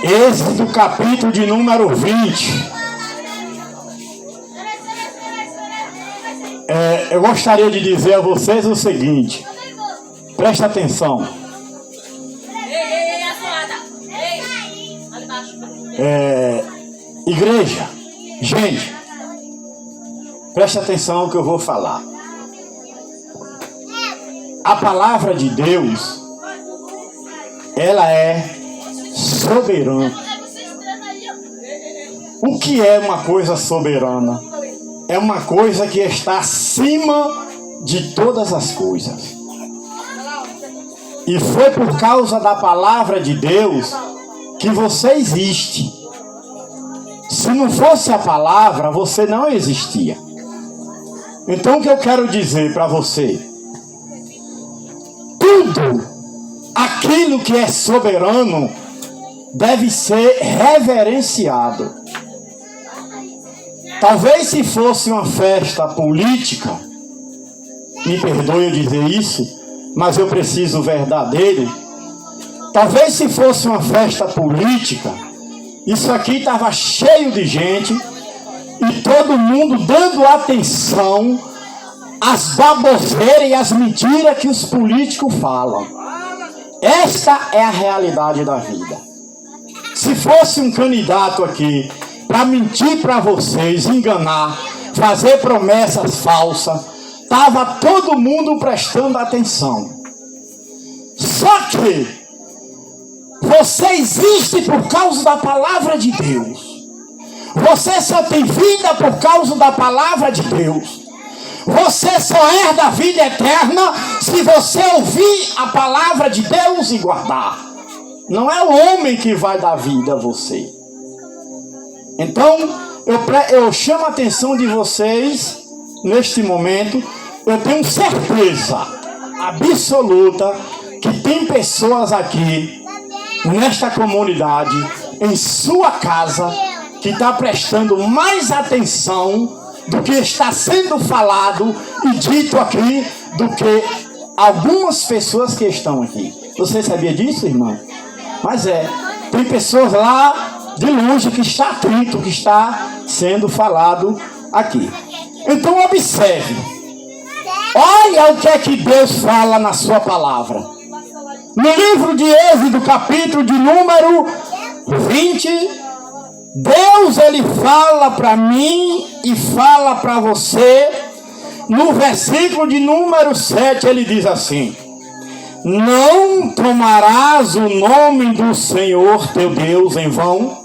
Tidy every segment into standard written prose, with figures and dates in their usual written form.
Êxodo capítulo de número 20. Eu gostaria de dizer a vocês o seguinte. Presta atenção. Igreja, gente, presta atenção ao que eu vou falar. A palavra de Deus, ela é soberana. O que é uma coisa soberana? É uma coisa que está acima de todas as coisas. E foi por causa da palavra de Deus que você existe. Se não fosse a palavra, você não existia. Então o que eu quero dizer para você? Tudo aquilo que é soberano deve ser reverenciado. Talvez se fosse uma festa política, me perdoe eu dizer isso, mas eu preciso verdadeiro. Talvez se fosse uma festa política, isso aqui estava cheio de gente e todo mundo dando atenção às baboseiras e às mentiras que os políticos falam. Esta é a realidade da vida. Se fosse um candidato aqui para mentir para vocês, enganar, fazer promessas falsas, estava todo mundo prestando atenção. Só que você existe por causa da palavra de Deus. Você só tem vida por causa da palavra de Deus. Você só herda a vida eterna se você ouvir a palavra de Deus e guardar. Não é o homem que vai dar vida a você. Então, eu chamo a atenção de vocês neste momento. Eu tenho certeza absoluta que tem pessoas aqui nesta comunidade, em sua casa, que está prestando mais atenção do que está sendo falado e dito aqui do que algumas pessoas que estão aqui. Você sabia disso, irmão? Mas tem pessoas lá de longe que está atento, que está sendo falado aqui. Então observe. Olha o que é que Deus fala na sua palavra. No livro de Êxodo, capítulo de número 20, Deus ele fala para mim e fala para você. No versículo de número 7 ele diz assim: não tomarás o nome do Senhor teu Deus em vão,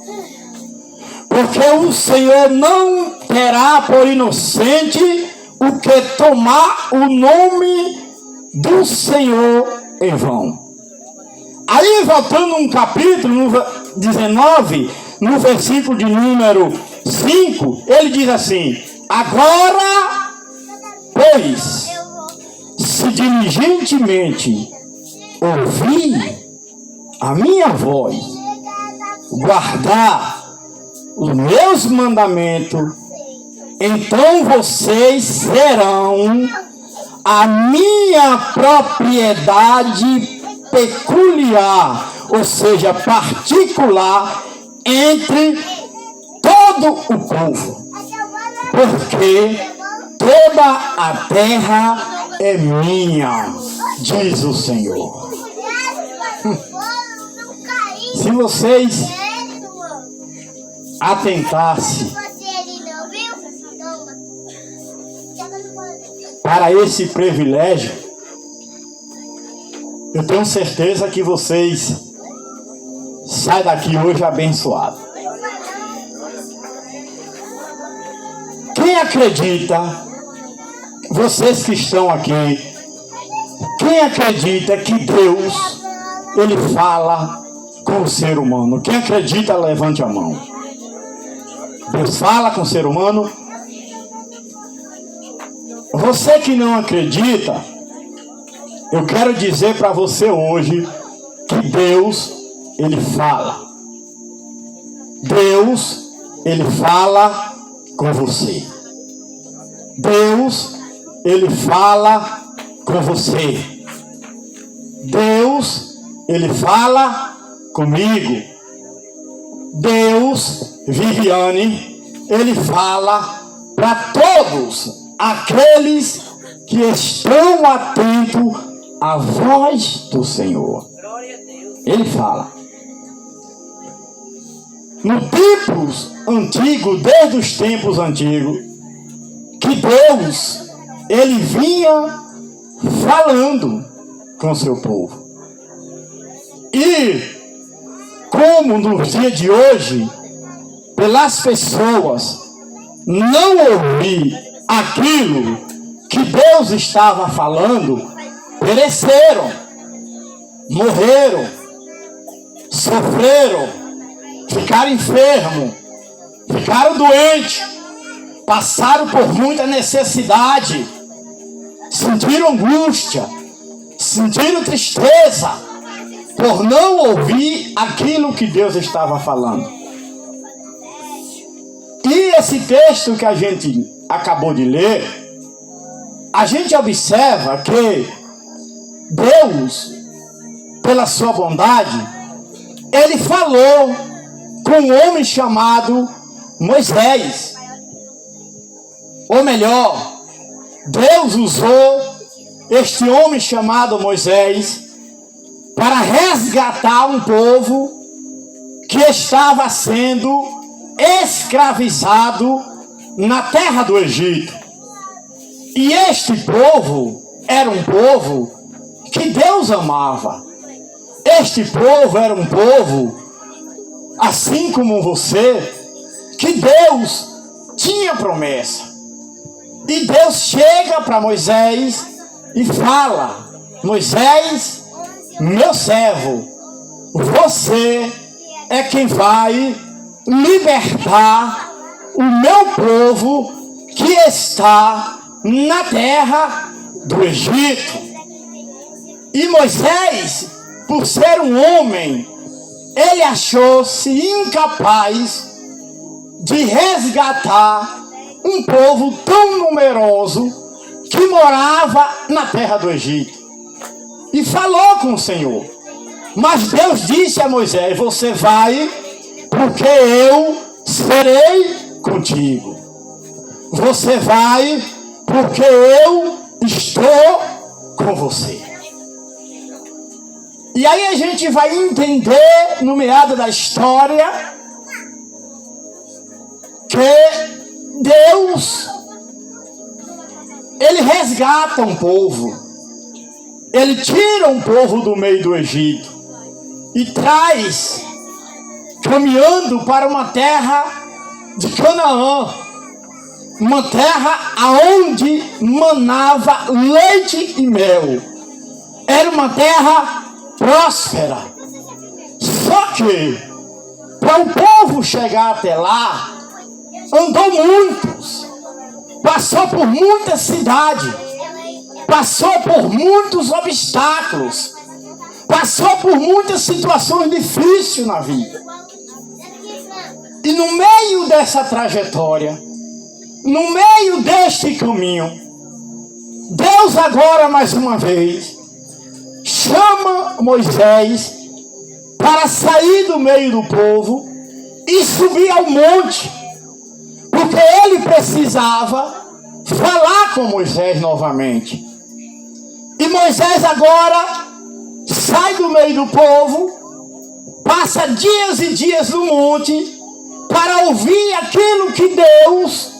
porque o Senhor não terá por inocente o que tomar o nome do Senhor em vão. Aí voltando um capítulo, no 19, no versículo de número 5, ele diz assim: agora, pois, se diligentemente ouvir a minha voz, guardar os meus mandamentos, então vocês serão a minha propriedade peculiar, ou seja, particular, entre todo o povo, porque toda a terra é minha, diz o Senhor. Se vocês atentassem para esse privilégio, eu tenho certeza que vocês saem daqui hoje abençoados. Quem acredita, vocês que estão aqui, quem acredita que Deus ele fala com o ser humano? Quem acredita, levante a mão. Deus fala com o ser humano? Você que não acredita, eu quero dizer para você hoje que Deus, ele fala. Deus, ele fala com você. Deus, ele fala com você. Deus, ele fala comigo. Deus, Viviane, Ele fala para todos aqueles que estão atentos à voz do Senhor. Ele fala. No tempos antigos, desde os tempos antigos, que Deus, Ele vinha falando com o seu povo. E como no dia de hoje, pelas pessoas não ouvir aquilo que Deus estava falando, pereceram, morreram, sofreram, ficaram enfermos, ficaram doentes, passaram por muita necessidade, sentiram angústia, sentiram tristeza, por não ouvir aquilo que Deus estava falando. E esse texto que a gente acabou de ler, a gente observa que Deus, pela sua bondade, Ele falou com um homem chamado Moisés. Ou melhor, Deus usou este homem chamado Moisés para resgatar um povo que estava sendo escravizado na terra do Egito. E este povo era um povo que Deus amava. Este povo era um povo, assim como você, que Deus tinha promessa. E Deus chega para Moisés e fala: Moisés, meu servo, você é quem vai libertar o meu povo que está na terra do Egito. E Moisés, por ser um homem, ele achou-se incapaz de resgatar um povo tão numeroso que morava na terra do Egito. E falou com o Senhor. Mas Deus disse a Moisés: você vai, porque eu serei contigo. Você vai, porque eu estou com você. E aí a gente vai entender, no meado da história, que Deus, Ele resgata um povo. Ele tira um povo do meio do Egito e traz, caminhando para uma terra de Canaã, uma terra aonde manava leite e mel. Era uma terra próspera. Só que, para o povo chegar até lá, andou muitos, passou por muitas cidades, passou por muitos obstáculos, passou por muitas situações difíceis na vida. E no meio dessa trajetória, no meio deste caminho, Deus agora mais uma vez chama Moisés para sair do meio do povo e subir ao monte, porque ele precisava falar com Moisés novamente. E Moisés agora sai do meio do povo, passa dias e dias no monte para ouvir aquilo que Deus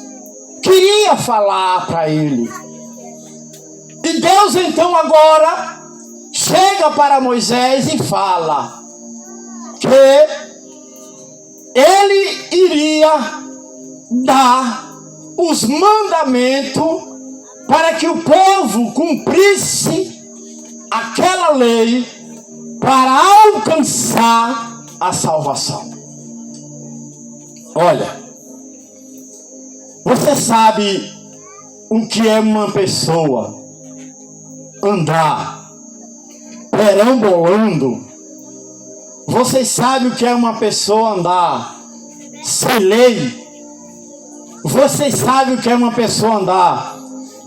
queria falar para ele. E Deus então agora chega para Moisés e fala que ele iria dar os mandamentos para que o povo cumprisse aquela lei para alcançar a salvação. Olha, você sabe o que é uma pessoa andar perambolando? Vocês sabem o que é uma pessoa andar sem lei? Vocês sabem o que é uma pessoa andar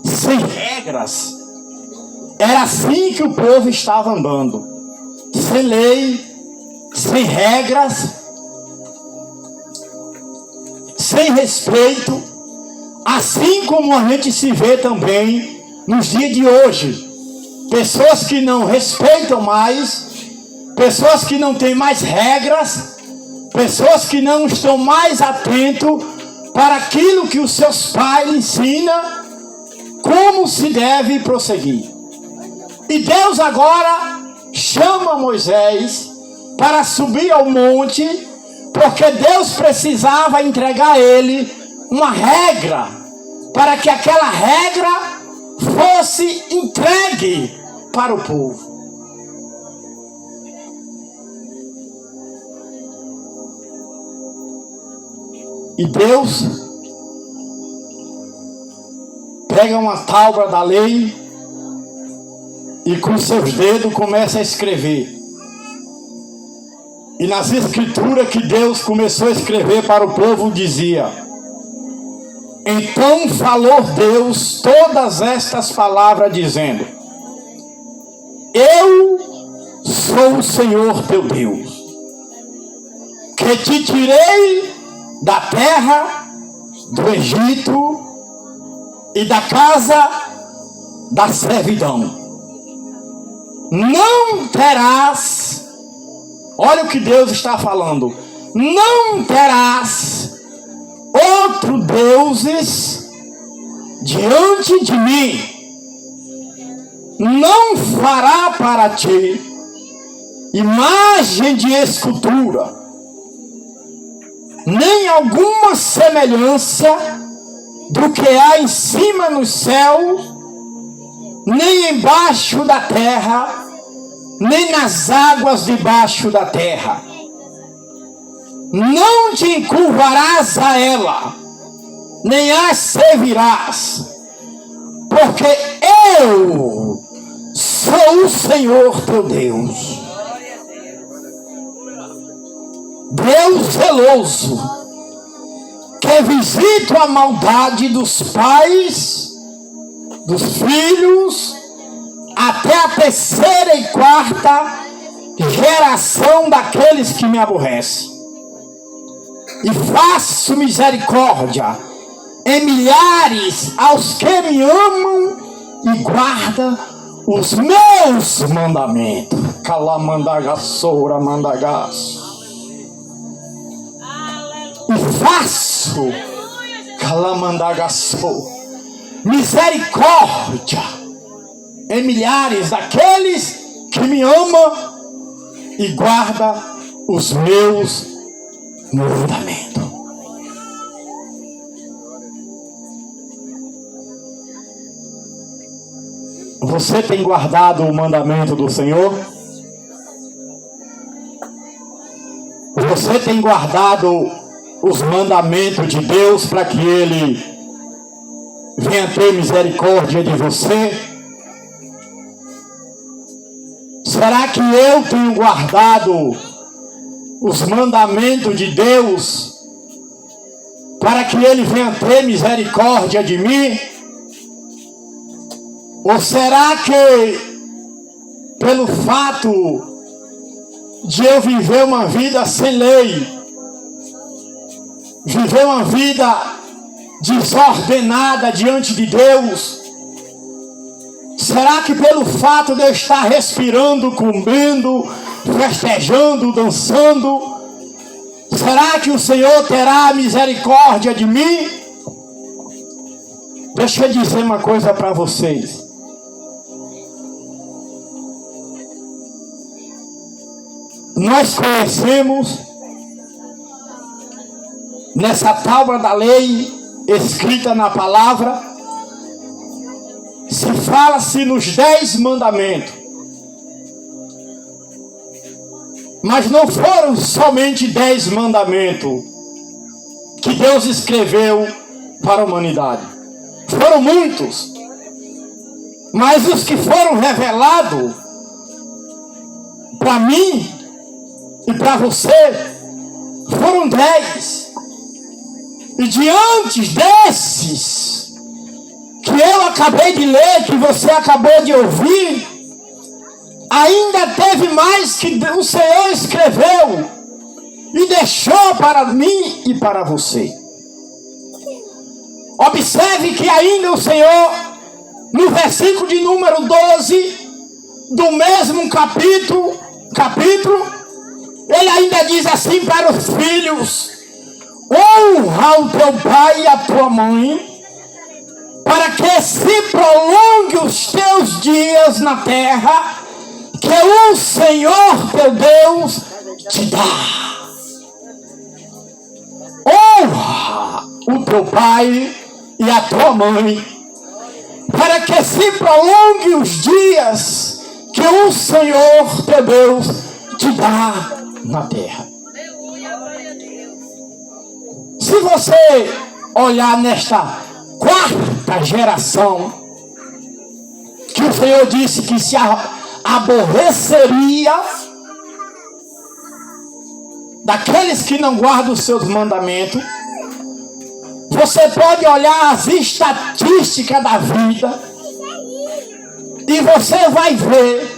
sem regras? Era assim que o povo estava andando, sem lei, sem regras. sem respeito, assim como a gente se vê também nos dias de hoje. Pessoas que não respeitam mais, pessoas que não têm mais regras, pessoas que não estão mais atentos para aquilo que os seus pais ensinam, como se deve prosseguir. E Deus agora chama Moisés para subir ao monte, porque Deus precisava entregar a ele uma regra, para que aquela regra fosse entregue para o povo. E Deus pega uma tábua da lei e com seus dedos começa a escrever. E nas escrituras que Deus começou a escrever para o povo dizia: então falou Deus todas estas palavras dizendo: eu sou o Senhor teu Deus, que te tirei da terra do Egito e da casa da servidão. Não terás, olha o que Deus está falando, não terás outro deuses diante de mim. Não fará para ti imagem de escultura, nem alguma semelhança do que há em cima no céu, nem embaixo da terra, nem nas águas debaixo da terra. Não te encurvarás a ela, nem as servirás, porque eu sou o Senhor teu Deus, Deus zeloso, que visita a maldade dos pais, dos filhos, até a terceira e quarta geração daqueles que me aborrecem. E faço misericórdia em milhares aos que me amam e guardam os meus mandamentos. Calamandagaçoura mandagaço. E faço calamandagaçou misericórdia em milhares daqueles que me amam e guardam os meus mandamentos. Você tem guardado o mandamento do Senhor? Você tem guardado os mandamentos de Deus para que Ele venha ter misericórdia de você? Será que eu tenho guardado os mandamentos de Deus para que Ele venha ter misericórdia de mim? Ou será que pelo fato de eu viver uma vida sem lei, viver uma vida desordenada diante de Deus, será que pelo fato de eu estar respirando, comendo, festejando, dançando, será que o Senhor terá misericórdia de mim? Deixa eu dizer uma coisa para vocês. Nós conhecemos nessa tábua da lei escrita na palavra, se fala-se nos 10 mandamentos. Mas não foram somente 10 mandamentos que Deus escreveu para a humanidade. Foram muitos. Mas os que foram revelados para mim e para você foram 10. E diante desses que eu acabei de ler, que você acabou de ouvir, ainda teve mais que o Senhor escreveu e deixou para mim e para você. Observe que ainda o Senhor, no versículo de número 12, do mesmo capítulo, ele ainda diz assim para os filhos: honra o teu pai e a tua mãe, para que se prolongue os teus dias na terra, que o Senhor teu Deus te dá. Honra o teu pai e a tua mãe, para que se prolongue os dias que o Senhor teu Deus te dá na terra. Se você olhar nesta quarta geração, que o Senhor disse que se aborreceria daqueles que não guardam os seus mandamentos, você pode olhar as estatísticas da vida e você vai ver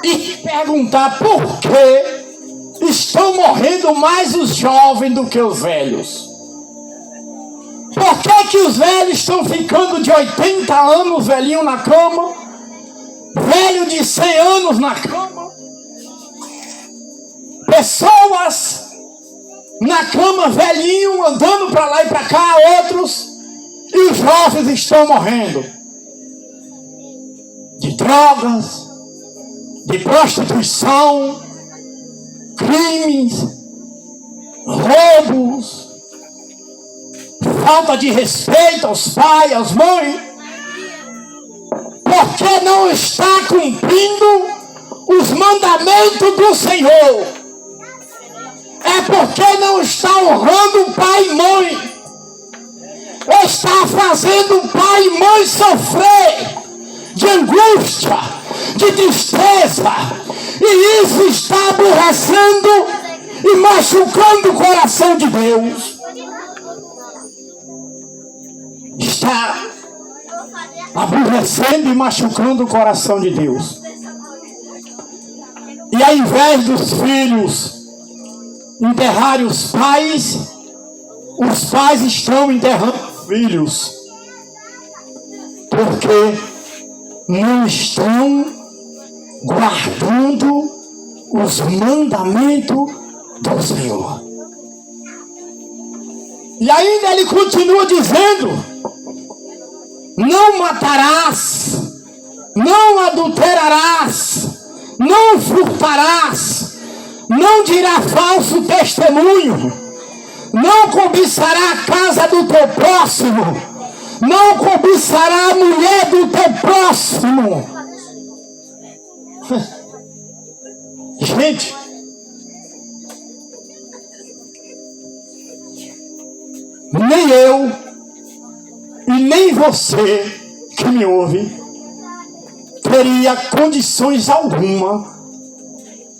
e perguntar por que estão morrendo mais os jovens do que os velhos. Por que os velhos estão ficando de 80 anos velhinho na cama, velho de 100 anos na cama, pessoas na cama velhinho, andando para lá e para cá, outros, e os jovens estão morrendo de drogas, de prostituição, crimes, roubos, falta de respeito aos pais, às mães, porque não está cumprindo os mandamentos do Senhor. É porque não está honrando pai e mãe. Está fazendo pai e mãe sofrer de angústia, de tristeza. E isso está aborrecendo e machucando o coração de Deus. Está aborrecendo e machucando o coração de Deus. E ao invés dos filhos enterrarem os pais estão enterrando filhos, porque não estão guardando os mandamentos do Senhor. E ainda ele continua dizendo: não matarás, não adulterarás, não furtarás, não dirá falso testemunho, não cobiçará a casa do teu próximo, não cobiçará a mulher do teu próximo. Gente, nem eu e nem você que me ouve teria condições alguma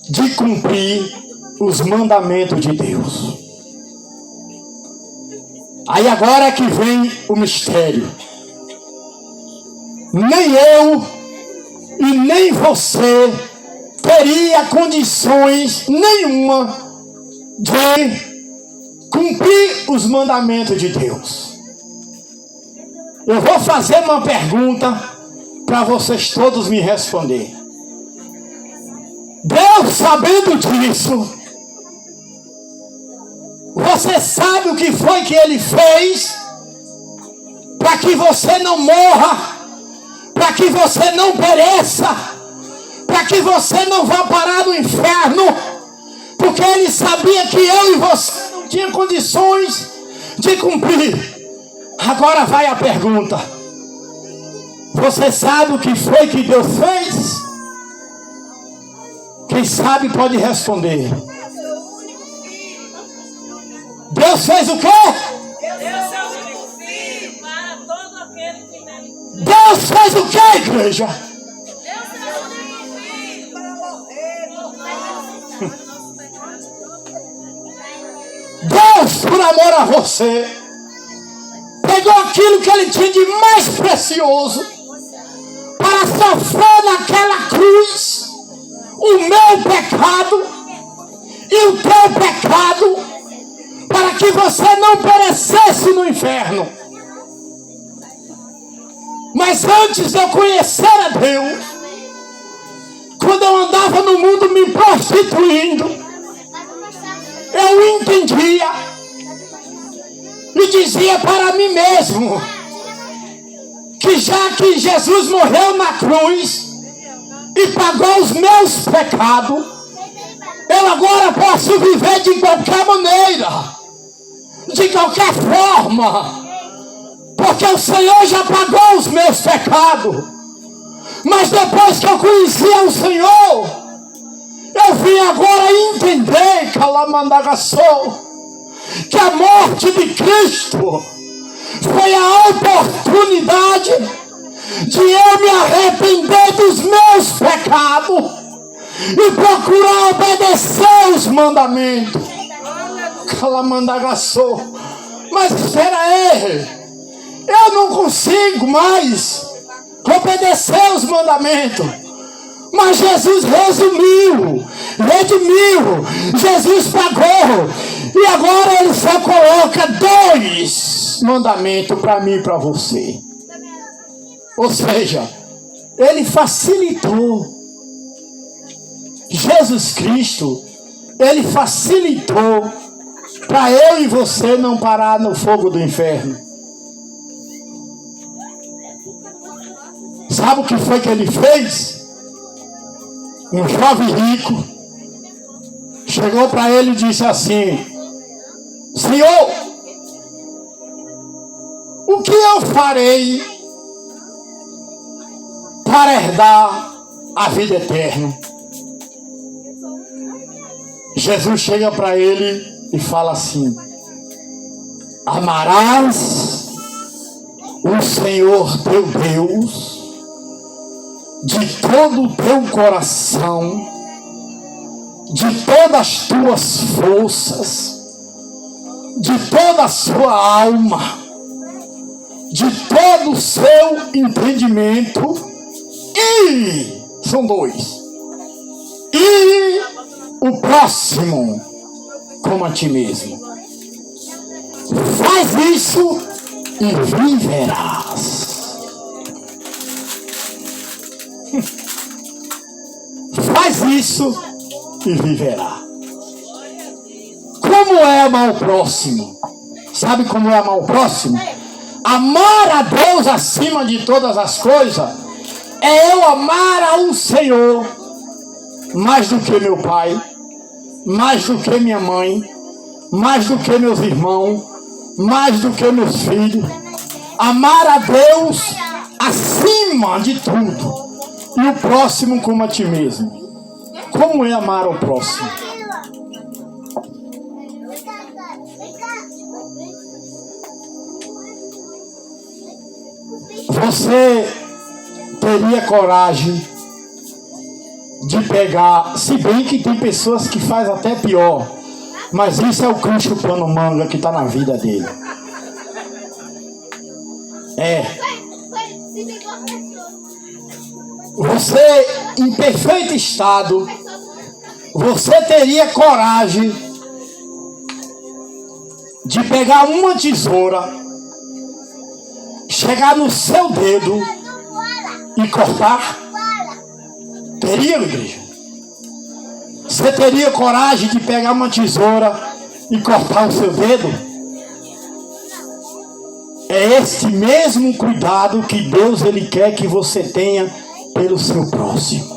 de cumprir os mandamentos de Deus. Aí agora é que vem o mistério. Nem eu e nem você teria condições nenhuma de cumprir os mandamentos de Deus. Eu vou fazer uma pergunta para vocês todos me responder. Deus, sabendo disso, você sabe o que foi que Ele fez para que você não morra, para que você não pereça, para que você não vá parar no inferno, porque Ele sabia que eu e você não tinham condições de cumprir. Agora vai a pergunta: você sabe o que foi que Deus fez? Quem sabe pode responder. Deus fez o quê? Deus é o único filho para todo aquele que nele. Deus fez o quê, igreja? Deus é o único filho para morrer. Deus, por amor a você, pegou aquilo que Ele tinha de mais precioso para sofrer naquela cruz o meu pecado e o teu pecado, para que você não perecesse no inferno. Mas antes de eu conhecer a Deus, quando eu andava no mundo me prostituindo, eu entendia e dizia para mim mesmo que já que Jesus morreu na cruz e pagou os meus pecados, eu agora posso viver de qualquer maneira, de qualquer forma, porque o Senhor já pagou os meus pecados. Mas depois que eu conhecia o Senhor, eu vim agora entender, Calamandagaçou, que a morte de Cristo foi a oportunidade de eu me arrepender dos meus pecados e procurar obedecer os mandamentos. Calamandagaçou. Mas espera aí, eu não consigo mais obedecer os mandamentos. Mas Jesus redimiu, Jesus pagou, e agora ele só coloca 2 mandamentos para mim e para você. Ou seja, ele facilitou. Jesus Cristo, ele facilitou para eu e você não parar no fogo do inferno. Sabe o que foi que ele fez? Um jovem rico chegou para ele e disse assim: Senhor, o que eu farei para herdar a vida eterna? Jesus chega para ele e fala assim: amarás o Senhor teu Deus de todo o teu coração, de todas as tuas forças, de toda a sua alma, de todo o seu entendimento, e são 2, e o próximo como a ti mesmo. Faz isso e viverás. Faz isso e viverá. Como é amar o próximo? Sabe como é amar o próximo? Amar a Deus acima de todas as coisas é eu amar ao Senhor mais do que meu pai, mais do que minha mãe, mais do que meus irmãos, mais do que meus filhos. Amar a Deus acima de tudo. E o próximo como a ti mesmo. Como é amar o próximo? Você teria coragem de pegar, se bem que tem pessoas que fazem até pior, mas isso é o cão chupando manga que está na vida dele. Você, em perfeito estado, você teria coragem de pegar uma tesoura, chegar no seu dedo e cortar? Teria, igreja? Você teria coragem de pegar uma tesoura e cortar o seu dedo? É este mesmo cuidado que Deus ele quer que você tenha pelo seu próximo.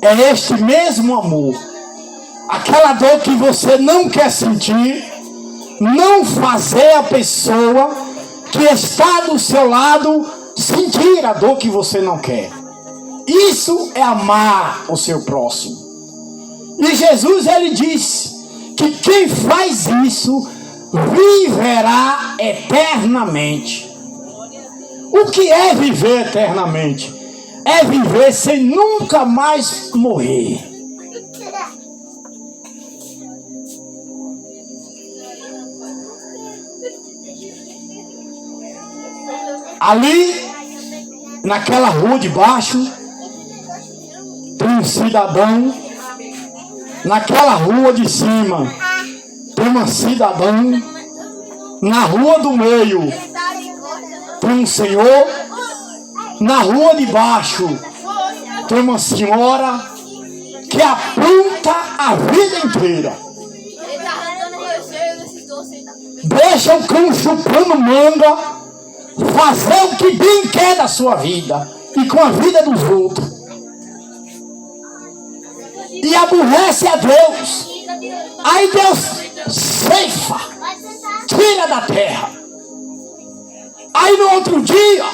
É este mesmo amor. Aquela dor que você não quer sentir, não fazer a pessoa que está do seu lado sentir a dor que você não quer. Isso é amar o seu próximo. E Jesus ele disse que quem faz isso viverá eternamente. O que é viver eternamente? É viver sem nunca mais morrer. Ali, naquela rua de baixo, tem um cidadão. Naquela rua de cima, tem uma cidadã, na rua do meio tem um senhor, na rua de baixo tem uma senhora que apronta a vida inteira. Deixa o cão chupando manga fazer o que bem quer da sua vida e com a vida dos outros. E aborrece a Deus. Aí Deus ceifa, tira da terra. Aí no outro dia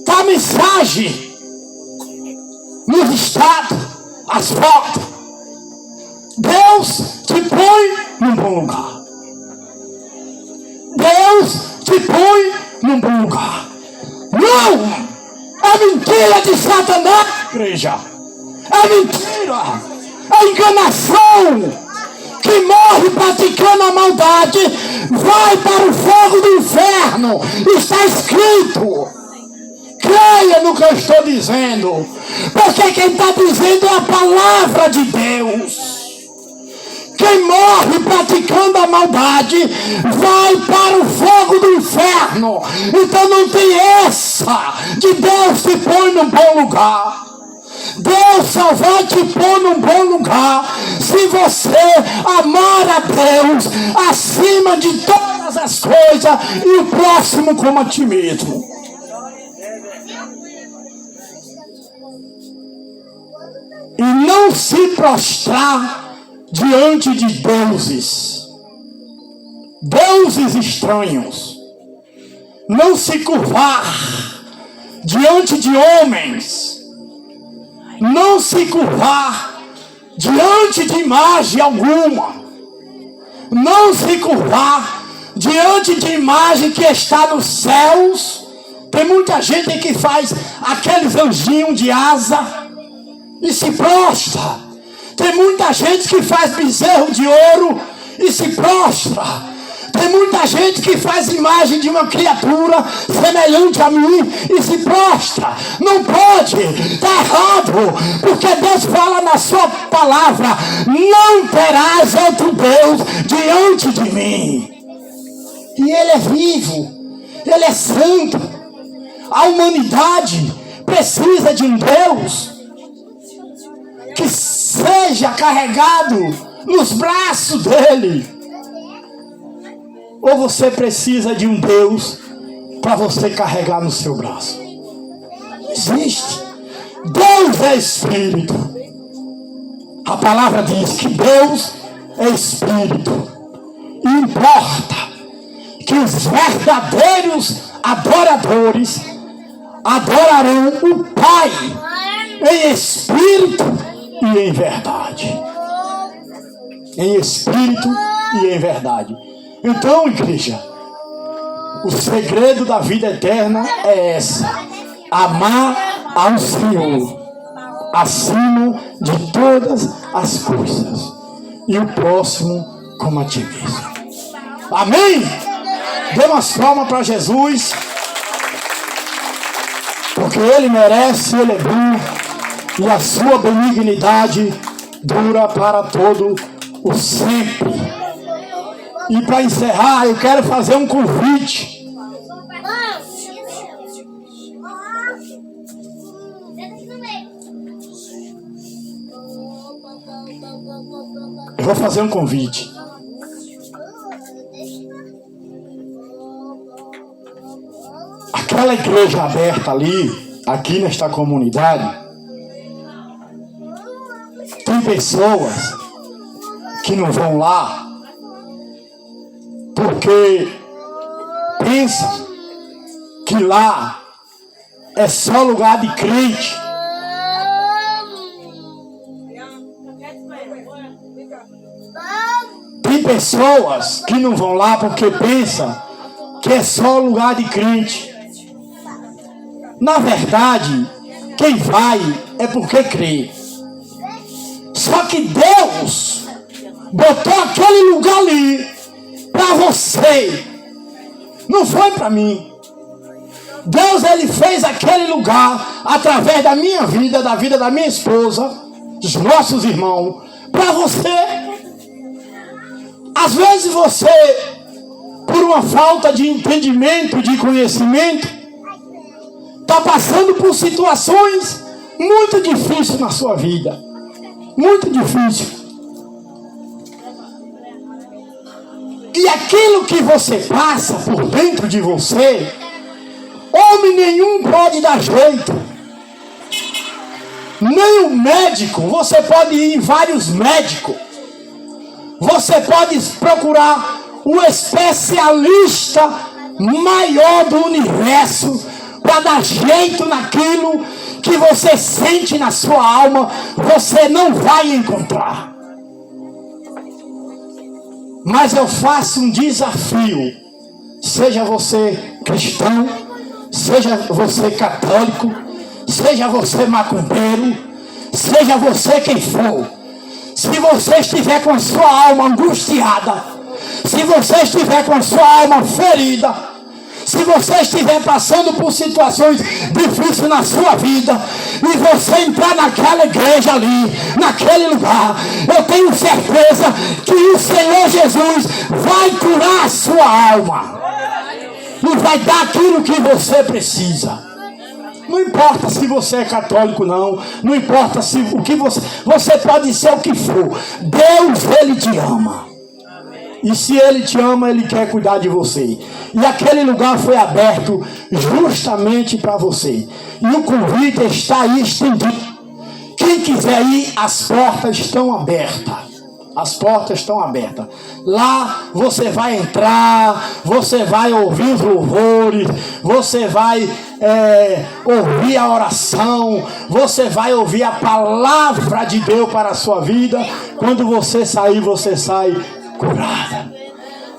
tá a mensagem nos estados, as fotos. Deus te põe num bom lugar. Deus te põe num bom lugar. Não! É mentira de Satanás, igreja. É mentira. É enganação. Que morre praticando a maldade vai para o fogo do inferno. Está escrito. Creia no que eu estou dizendo. Porque quem está dizendo é a palavra de Deus. Quem morre praticando a maldade vai para o fogo do inferno. Então não tem essa de Deus te põe num bom lugar. Deus só vai te pôr num bom lugar se você amar a Deus acima de todas as coisas e o próximo como a ti mesmo. E não se prostrar diante de deuses estranhos. Não se curvar diante de homens. Não se curvar diante de imagem alguma. Não se curvar diante de imagem que está nos céus. Tem muita gente que faz aqueles anjinhos de asa e se prostra. Tem muita gente que faz bezerro de ouro e se prostra. Tem muita gente que faz imagem de uma criatura semelhante a mim e se prostra. Não pode, está errado, porque Deus fala na sua palavra: não terás outro Deus diante de mim. E Ele é vivo, Ele é santo. A humanidade precisa de um Deus que seja carregado nos braços dele. Ou você precisa de um Deus para você carregar no seu braço? Existe. Deus é Espírito. A palavra diz que Deus é Espírito. E importa que os verdadeiros adoradores adorarão o Pai em Espírito e em verdade. Em Espírito e em verdade. Então, igreja, o segredo da vida eterna é essa: amar ao Senhor acima de todas as coisas e o próximo como a ti mesmo. Amém? Dê umas palmas para Jesus, porque Ele merece, Ele é bom e a sua benignidade dura para todo o sempre. E para encerrar, eu quero fazer um convite. Eu vou fazer um convite. Aquela igreja aberta ali, aqui nesta comunidade, tem pessoas que não vão lá porque pensam que lá é só lugar de crente. Tem pessoas que não vão lá porque pensam que é só lugar de crente. Na verdade, quem vai é porque crê. Só que Deus botou aquele lugar ali para você, não foi para mim. Deus, Ele fez aquele lugar através da minha vida, da vida da minha esposa, dos nossos irmãos, para você. Às vezes você, por uma falta de entendimento, de conhecimento, está passando por situações muito difíceis na sua vida. Muito difícil. E aquilo que você passa por dentro de você, homem nenhum pode dar jeito. Nem o médico. Você pode ir em vários médicos. Você pode procurar o especialista maior do universo para dar jeito naquilo que você sente na sua alma. Você não vai encontrar. Mas eu faço um desafio. Seja você cristão, seja você católico, seja você macumbeiro, seja você quem for. Se você estiver com a sua alma angustiada, se você estiver com a sua alma ferida, se você estiver passando por situações difíceis na sua vida, e você entrar naquela igreja ali, naquele lugar, eu tenho certeza que o Senhor Jesus vai curar a sua alma e vai dar aquilo que você precisa. Não importa se você é católico não importa se o que você pode ser o que for. Deus, Ele te ama. E se Ele te ama, Ele quer cuidar de você. E aquele lugar foi aberto justamente para você. E o convite está aí estendido. Quem quiser ir, as portas estão abertas. As portas estão abertas. Lá você vai entrar, você vai ouvir os louvores, você vai ouvir a oração, você vai ouvir a palavra de Deus para a sua vida. Quando você sair, você sai curada.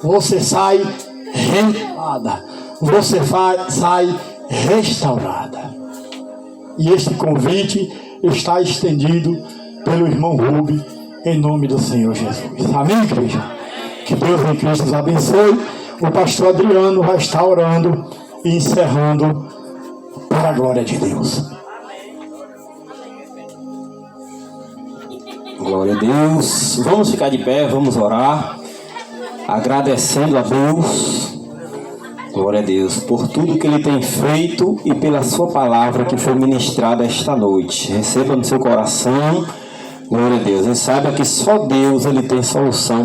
Você sai renovada. Você sai restaurada. E este convite está estendido pelo irmão Rubem, em nome do Senhor Jesus. Amém, igreja? Que Deus em Cristo os abençoe. O pastor Adriano vai estar orando e encerrando para a glória de Deus. Glória a Deus. Vamos ficar de pé, vamos orar, agradecendo a Deus. Glória a Deus por tudo que Ele tem feito e pela sua palavra que foi ministrada esta noite. Receba no seu coração. Glória a Deus. E saiba que só Deus Ele tem solução